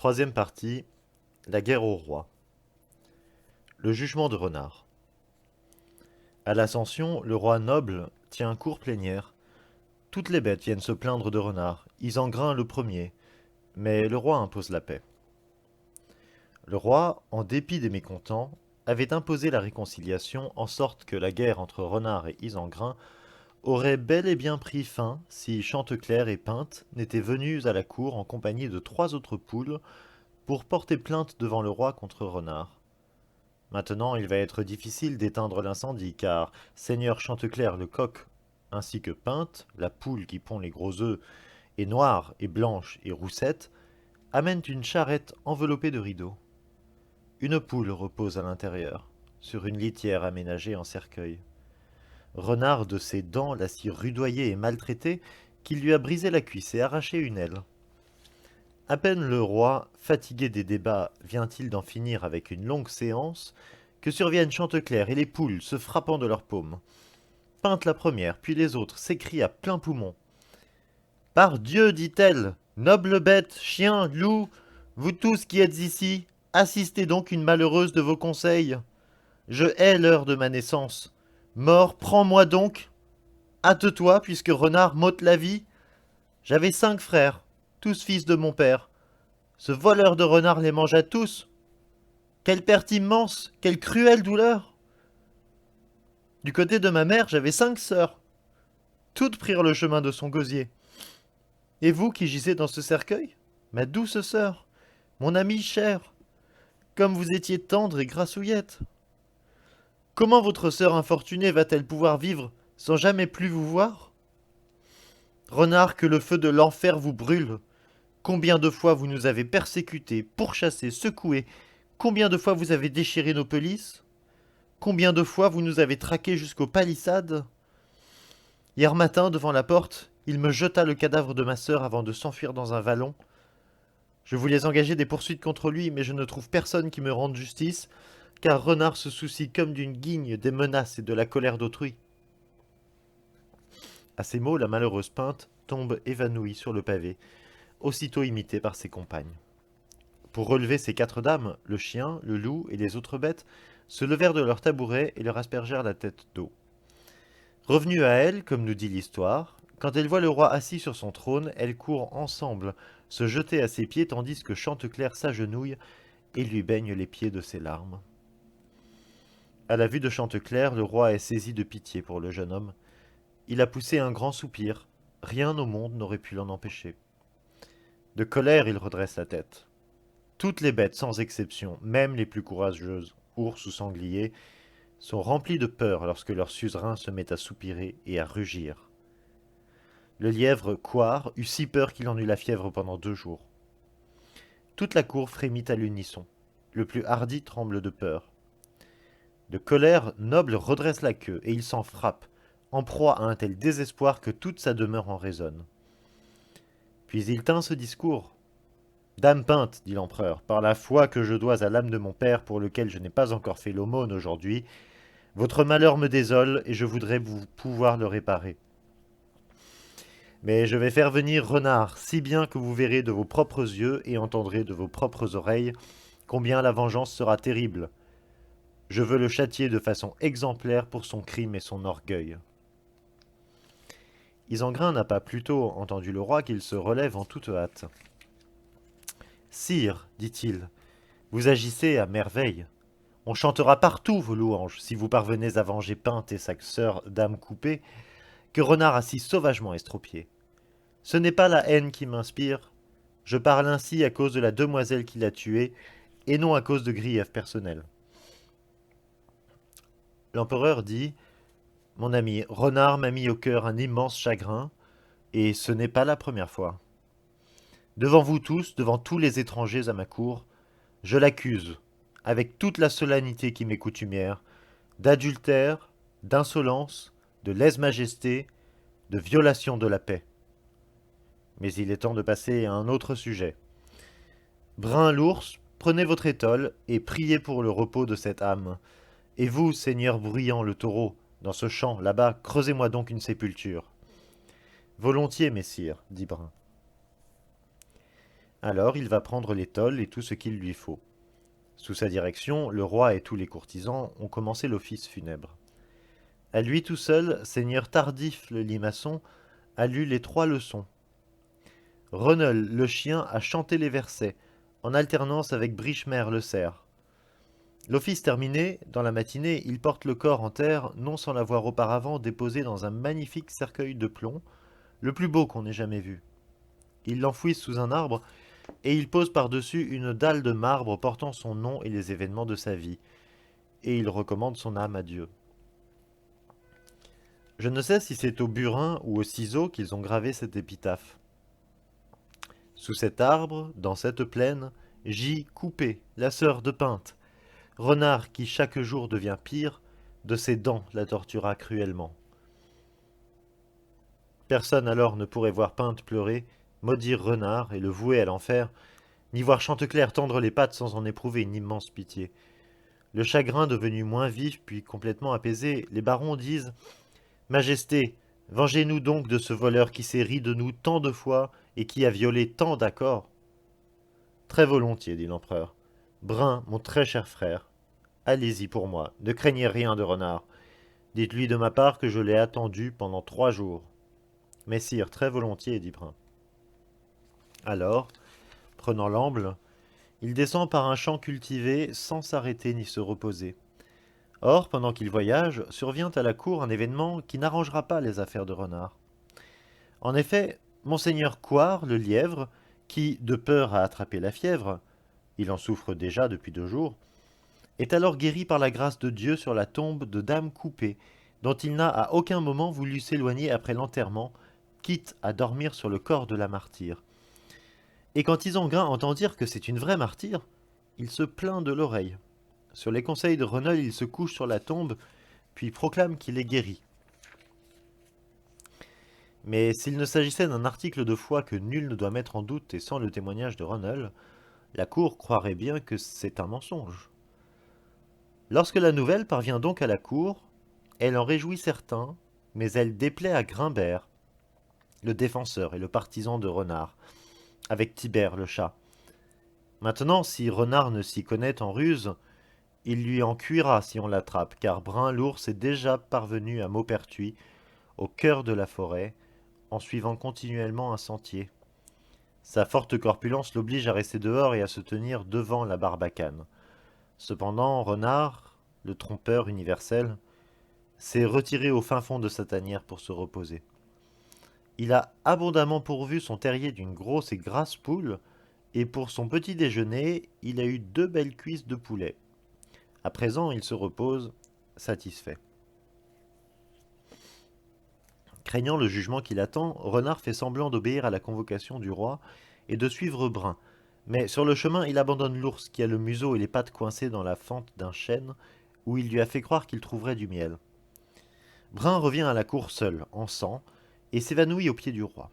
Troisième partie, la guerre au roi. Le jugement de Renard. À l'Ascension, le roi noble tient un cours plénière. Toutes les bêtes viennent se plaindre de Renard, Isengrin le premier, mais le roi impose la paix. Le roi, en dépit des mécontents, avait imposé la réconciliation en sorte que la guerre entre Renard et Isengrin aurait bel et bien pris fin si Chanteclair et Pinte n'étaient venus à la cour en compagnie de 3 autres poules pour porter plainte devant le roi contre Renard. Maintenant, il va être difficile d'éteindre l'incendie, car Seigneur Chanteclair le coq, ainsi que Pinte, la poule qui pond les gros œufs, et Noire, et Blanche, et Roussette, amènent une charrette enveloppée de rideaux. Une poule repose à l'intérieur, sur une litière aménagée en cercueil. Renard de ses dents l'a si rudoyé et maltraité qu'il lui a brisé la cuisse et arraché une aile. À peine le roi, fatigué des débats, vient-il d'en finir avec une longue séance, que surviennent Chanteclair et les poules se frappant de leurs paumes. Pinte la première, puis les autres, s'écrient à plein poumon. Par Dieu, dit-elle, noble bête, chien, loup, vous tous qui êtes ici, assistez donc une malheureuse de vos conseils. Je hais l'heure de ma naissance. Mort, prends-moi donc. Hâte-toi, puisque Renard m'ôte la vie. J'avais 5 frères, tous fils de mon père. Ce voleur de renard les mangea tous. Quelle perte immense, quelle cruelle douleur. Du côté de ma mère, j'avais 5 sœurs. Toutes prirent le chemin de son gosier. Et vous qui gisez dans ce cercueil, ma douce sœur, mon amie chère, comme vous étiez tendre et grassouillette. Comment votre sœur infortunée va-t-elle pouvoir vivre sans jamais plus vous voir? Renard, que le feu de l'enfer vous brûle. Combien de fois vous nous avez persécutés, pourchassés, secoués? Combien de fois vous avez déchiré nos pelisses? Combien de fois vous nous avez traqués jusqu'aux palissades? Hier matin, devant la porte, il me jeta le cadavre de ma sœur avant de s'enfuir dans un vallon. Je voulais engager des poursuites contre lui, mais je ne trouve personne qui me rende justice, car Renard se soucie comme d'une guigne des menaces et de la colère d'autrui. À ces mots, la malheureuse Pinte tombe évanouie sur le pavé, aussitôt imitée par ses compagnes. Pour relever ces 4 dames, le chien, le loup et les autres bêtes se levèrent de leur tabouret et leur aspergèrent la tête d'eau. Revenue à elle, comme nous dit l'histoire, quand elle voit le roi assis sur son trône, elles courent ensemble se jeter à ses pieds tandis que Chanteclair s'agenouille et lui baigne les pieds de ses larmes. À la vue de Chanteclair, le roi est saisi de pitié pour le jeune homme. Il a poussé un grand soupir. Rien au monde n'aurait pu l'en empêcher. De colère, il redresse la tête. Toutes les bêtes, sans exception, même les plus courageuses, ours ou sangliers, sont remplies de peur lorsque leur suzerain se met à soupirer et à rugir. Le lièvre Couard eut si peur qu'il en eut la fièvre pendant 2 jours. Toute la cour frémit à l'unisson. Le plus hardi tremble de peur. De colère, Noble redresse la queue et il s'en frappe, en proie à un tel désespoir que toute sa demeure en résonne. Puis il tint ce discours. Dame Pinte, dit l'empereur, par la foi que je dois à l'âme de mon père pour lequel je n'ai pas encore fait l'aumône aujourd'hui, votre malheur me désole et je voudrais vous pouvoir le réparer. Mais je vais faire venir Renard, si bien que vous verrez de vos propres yeux et entendrez de vos propres oreilles combien la vengeance sera terrible. Je veux le châtier de façon exemplaire pour son crime et son orgueil. Isengrin n'a pas plus tôt entendu le roi qu'il se relève en toute hâte. Sire, dit-il, vous agissez à merveille. On chantera partout vos louanges si vous parvenez à venger Pinte et sa sœur Dame Coupée, que Renard a si sauvagement estropié. Ce n'est pas la haine qui m'inspire. Je parle ainsi à cause de la demoiselle qui l'a tuée, et non à cause de griefs personnels. L'empereur dit, mon ami, Renard m'a mis au cœur un immense chagrin, et ce n'est pas la première fois. Devant vous tous, devant tous les étrangers à ma cour, je l'accuse, avec toute la solennité qui m'est coutumière, d'adultère, d'insolence, de lèse-majesté, de violation de la paix. Mais il est temps de passer à un autre sujet. Brun l'ours, prenez votre étole et priez pour le repos de cette âme. Et vous, seigneur Bruyant le taureau, dans ce champ, là-bas, creusez-moi donc une sépulture. Volontiers, messire, dit Brun. Alors il va prendre l'étole et tout ce qu'il lui faut. Sous sa direction, le roi et tous les courtisans ont commencé l'office funèbre. À lui tout seul, seigneur Tardif le limaçon a lu les 3 leçons. Reneul, le chien, a chanté les versets, en alternance avec Brichemer le cerf. L'office terminé, dans la matinée, il porte le corps en terre, non sans l'avoir auparavant déposé dans un magnifique cercueil de plomb, le plus beau qu'on ait jamais vu. Il l'enfouit sous un arbre, et il pose par-dessus une dalle de marbre portant son nom et les événements de sa vie, et il recommande son âme à Dieu. Je ne sais si c'est au burin ou au ciseau qu'ils ont gravé cette épitaphe. Sous cet arbre, dans cette plaine, gît Coupé, la sœur de Pinte, renard qui chaque jour devient pire, de ses dents la tortura cruellement. Personne alors ne pourrait voir Pinte pleurer, maudire Renard et le vouer à l'enfer, ni voir Chanteclair tendre les pattes sans en éprouver une immense pitié. Le chagrin devenu moins vif puis complètement apaisé, les barons disent « Majesté, vengez-nous donc de ce voleur qui s'est ri de nous tant de fois et qui a violé tant d'accords. » Très volontiers, dit l'empereur. Brun, mon très cher frère, allez-y pour moi, ne craignez rien de Renard. Dites-lui de ma part que je l'ai attendu pendant 3 jours. Messire, très volontiers, dit Brun. Alors, prenant l'amble, il descend par un champ cultivé sans s'arrêter ni se reposer. Or, pendant qu'il voyage, survient à la cour un événement qui n'arrangera pas les affaires de Renard. En effet, monseigneur Coire, le lièvre, qui, de peur à attraper la fièvre, il en souffre déjà depuis 2 jours, est alors guéri par la grâce de Dieu sur la tombe de Dame Coupée, dont il n'a à aucun moment voulu s'éloigner après l'enterrement, quitte à dormir sur le corps de la martyre. Et quand Isengrin entend dire que c'est une vraie martyre, il se plaint de l'oreille. Sur les conseils de Reneul, il se couche sur la tombe, puis proclame qu'il est guéri. Mais s'il ne s'agissait d'un article de foi que nul ne doit mettre en doute et sans le témoignage de Reneul, la cour croirait bien que c'est un mensonge. Lorsque la nouvelle parvient donc à la cour, elle en réjouit certains, mais elle déplaît à Grimbert, le défenseur et le partisan de Renard, avec Tibère le chat. Maintenant, si Renard ne s'y connaît en ruse, il lui en cuira si on l'attrape, car Brun l'ours est déjà parvenu à Maupertuis, au cœur de la forêt, en suivant continuellement un sentier. Sa forte corpulence l'oblige à rester dehors et à se tenir devant la barbacane. Cependant, Renard, le trompeur universel, s'est retiré au fin fond de sa tanière pour se reposer. Il a abondamment pourvu son terrier d'une grosse et grasse poule, et pour son petit déjeuner, il a eu 2 belles cuisses de poulet. À présent, il se repose, satisfait. Craignant le jugement qui l'attend, Renard fait semblant d'obéir à la convocation du roi et de suivre Brun. Mais sur le chemin, il abandonne l'ours qui a le museau et les pattes coincées dans la fente d'un chêne, où il lui a fait croire qu'il trouverait du miel. Brun revient à la cour seul, en sang, et s'évanouit aux pieds du roi.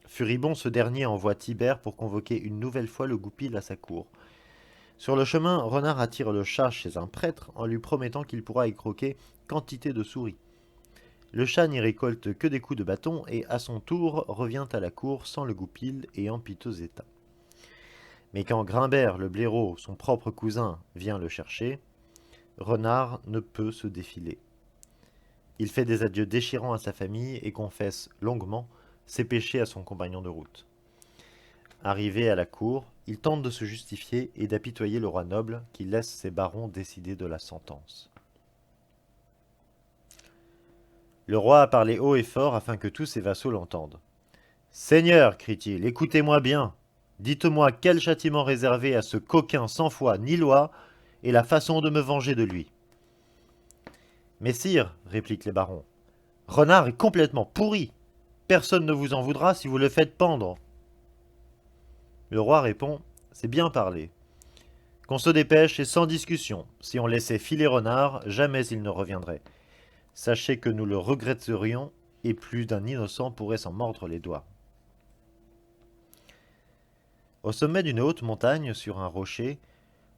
Furibond, ce dernier envoie Tibère pour convoquer une nouvelle fois le goupil à sa cour. Sur le chemin, Renard attire le chat chez un prêtre en lui promettant qu'il pourra y croquer quantité de souris. Le chat n'y récolte que des coups de bâton et, à son tour, revient à la cour sans le goupil et en piteux état. Mais quand Grimbert, le blaireau, son propre cousin, vient le chercher, Renard ne peut se défiler. Il fait des adieux déchirants à sa famille et confesse longuement ses péchés à son compagnon de route. Arrivé à la cour, il tente de se justifier et d'apitoyer le roi noble qui laisse ses barons décider de la sentence. Le roi a parlé haut et fort afin que tous ses vassaux l'entendent. Seigneur, crie-t-il, écoutez-moi bien. Dites-moi quel châtiment réservé à ce coquin sans foi ni loi et la façon de me venger de lui. Messire, répliquent les barons, Renard est complètement pourri. Personne ne vous en voudra si vous le faites pendre. Le roi répond, c'est bien parlé. Qu'on se dépêche et sans discussion. Si on laissait filer Renard, jamais il ne reviendrait. Sachez que nous le regretterions et plus d'un innocent pourrait s'en mordre les doigts. Au sommet d'une haute montagne, sur un rocher,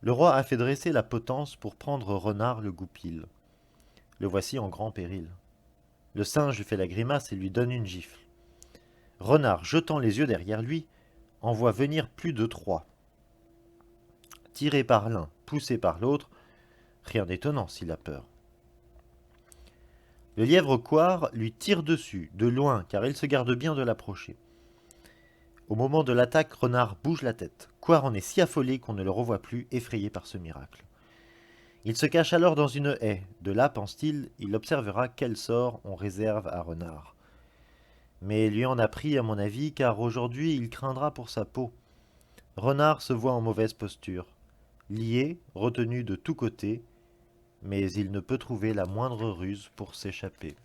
le roi a fait dresser la potence pour prendre Renard le goupil. Le voici en grand péril. Le singe lui fait la grimace et lui donne une gifle. Renard, jetant les yeux derrière lui, en voit venir plus de 3. Tiré par l'un, poussé par l'autre, rien d'étonnant s'il a peur. Le lièvre couard lui tire dessus, de loin, car il se garde bien de l'approcher. Au moment de l'attaque, Renard bouge la tête. Couard en est si affolé qu'on ne le revoit plus, effrayé par ce miracle. Il se cache alors dans une haie. De là, pense-t-il, il observera quel sort on réserve à Renard. Mais lui en a pris, à mon avis, car aujourd'hui il craindra pour sa peau. Renard se voit en mauvaise posture, lié, retenu de tous côtés, mais il ne peut trouver la moindre ruse pour s'échapper.